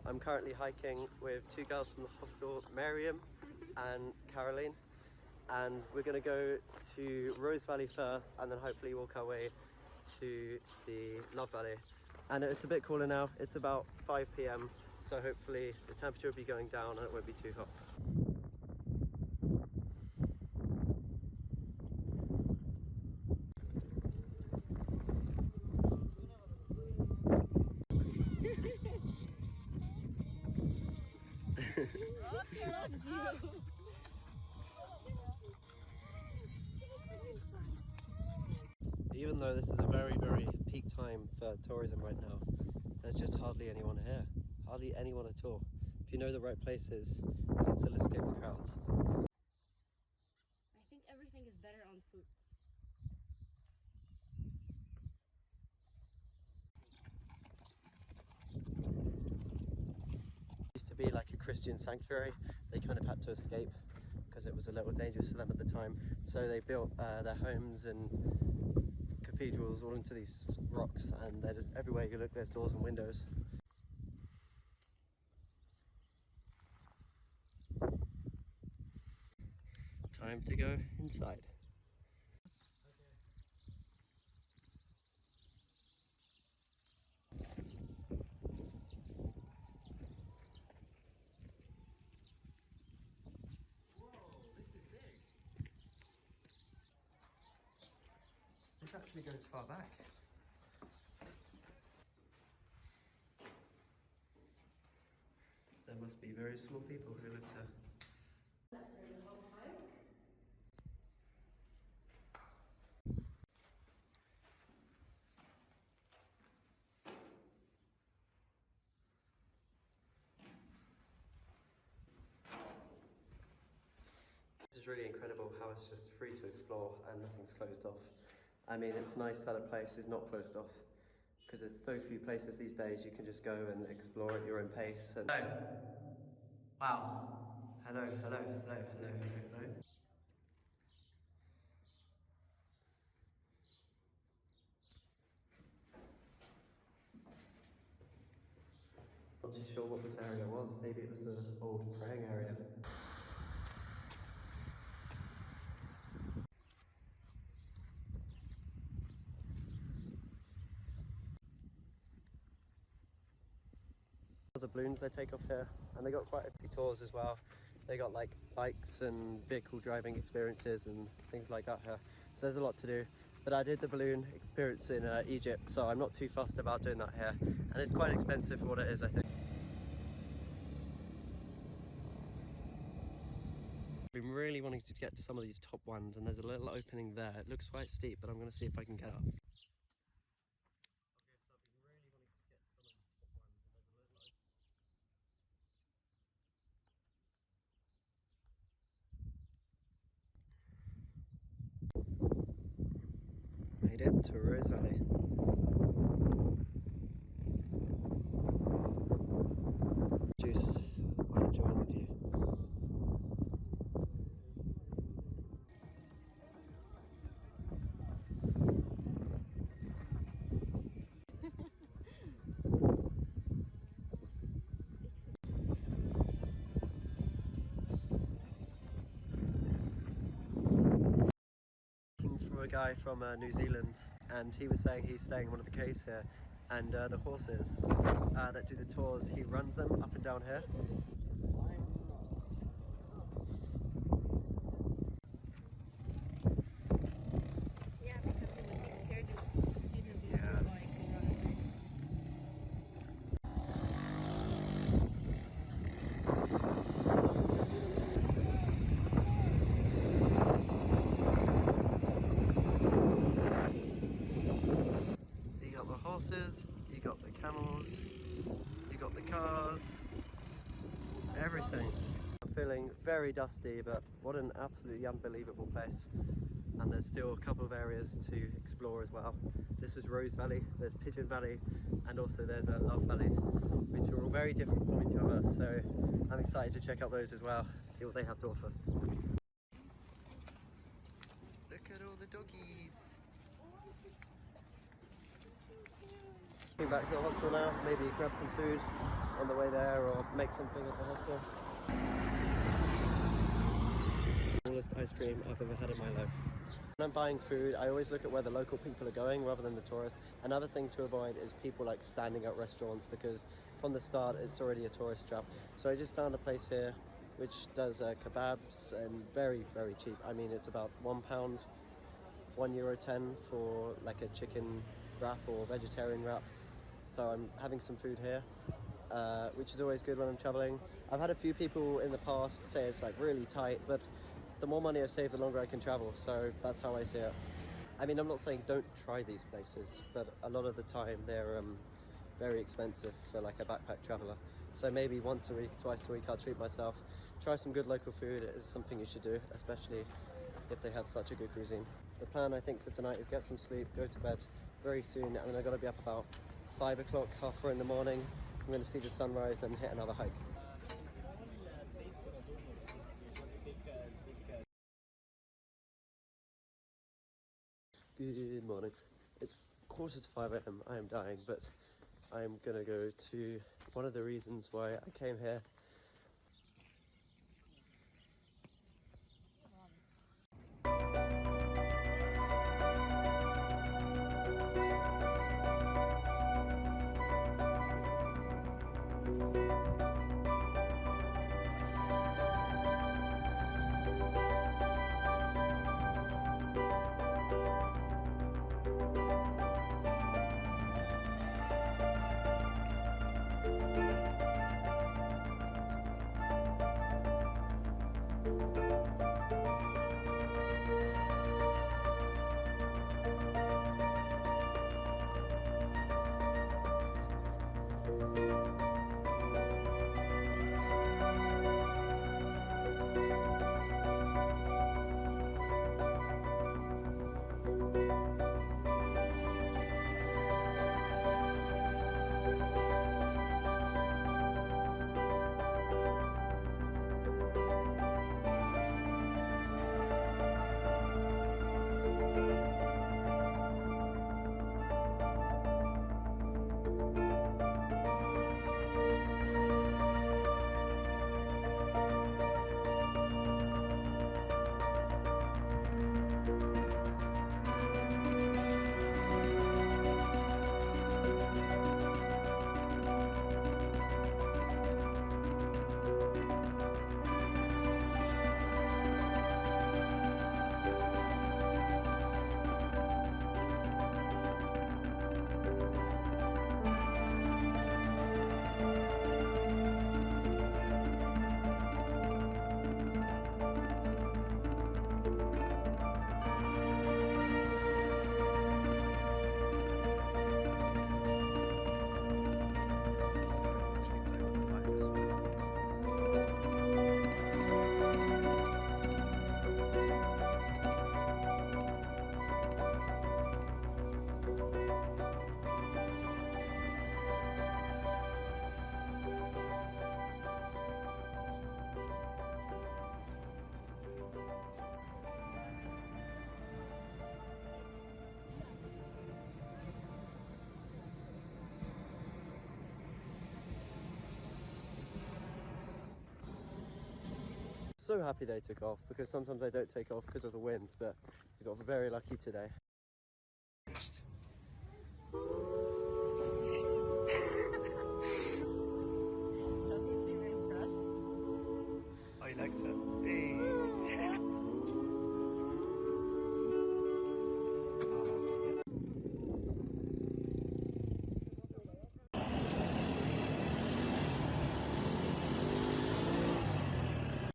I'm currently hiking with two girls from the hostel, Miriam and Caroline, and we're going to go to Rose Valley first and then hopefully walk our way to the Love Valley. And it's a bit cooler now, it's about 5 p.m, so hopefully the temperature will be going down and it won't be too hot. Even though this is a very peak time for tourism right now, there's just hardly anyone here. Hardly anyone at all. If you know the right places, you can still escape the crowds. I think everything is better on foot. It used to be like a Christian sanctuary. They kind of had to escape because it was a little dangerous for them at the time. So they built their homes and cathedrals all into these rocks, and they're just everywhere you look, there's doors and windows. Time to go inside. This actually goes far back. There must be very small people who live here. This is really incredible how it's just free to explore and nothing's closed off. I mean, it's nice that a place is not closed off because there's so few places these days you can just go and explore at your own pace. And hello. Wow. Hello. Not too sure what this area was. Maybe it was an old praying area. The balloons they take off here, and they got quite a few tours as well. They got like bikes and vehicle driving experiences and things like that here. So there's a lot to do. But I did the balloon experience in Egypt, so I'm not too fussed about doing that here. And it's quite expensive for what it is, I think. I've been really wanting to get to some of these top ones, and there's a little opening there. It looks quite steep, but I'm going to see if I can get up. Made it to Rose Valley. Juice, I enjoy the view. From a guy from New Zealand, and he was saying he's staying in one of the caves here, and the horses that do the tours, he runs them up and down here. Yeah, because he would be scared to see this motorbike run away. You got the horses, you got the camels, you got the cars, everything. I'm feeling very dusty, but what an absolutely unbelievable place. And there's still a couple of areas to explore as well. This was Rose Valley, there's Pigeon Valley, and also there's a Love Valley, which are all very different from each other. So I'm excited to check out those as well, see what they have to offer. Look at all the doggies. Going back to the hostel now, maybe grab some food on the way there or make something at the hostel. Smallest ice cream I've ever had in my life. When I'm buying food, I always look at where the local people are going rather than the tourists. Another thing to avoid is people like standing at restaurants, because from the start it's already a tourist trap. So I just found a place here which does kebabs, and very, very cheap. I mean, it's about £1, €1.10 for like a chicken wrap or vegetarian wrap. So I'm having some food here, which is always good when I'm traveling. I've had a few people in the past say it's like really tight, but the more money I save, the longer I can travel. So that's how I see it. I mean, I'm not saying don't try these places, but a lot of the time they're very expensive for like a backpack traveler. So maybe once a week, twice a week, I'll treat myself. Try some good local food. It is something you should do, especially if they have such a good cuisine. The plan, I think, for tonight is get some sleep, go to bed very soon, and then I've got to be up about 5 o'clock, 4:30 in the morning. I'm going to see the sunrise, then hit another hike. Good morning. It's 4:45 AM. I am dying, but I'm gonna go to one of the reasons why I came here. So happy they took off, because sometimes they don't take off because of the wind, but we got very lucky today. Doesn't seem impressed. Oh, he likes it.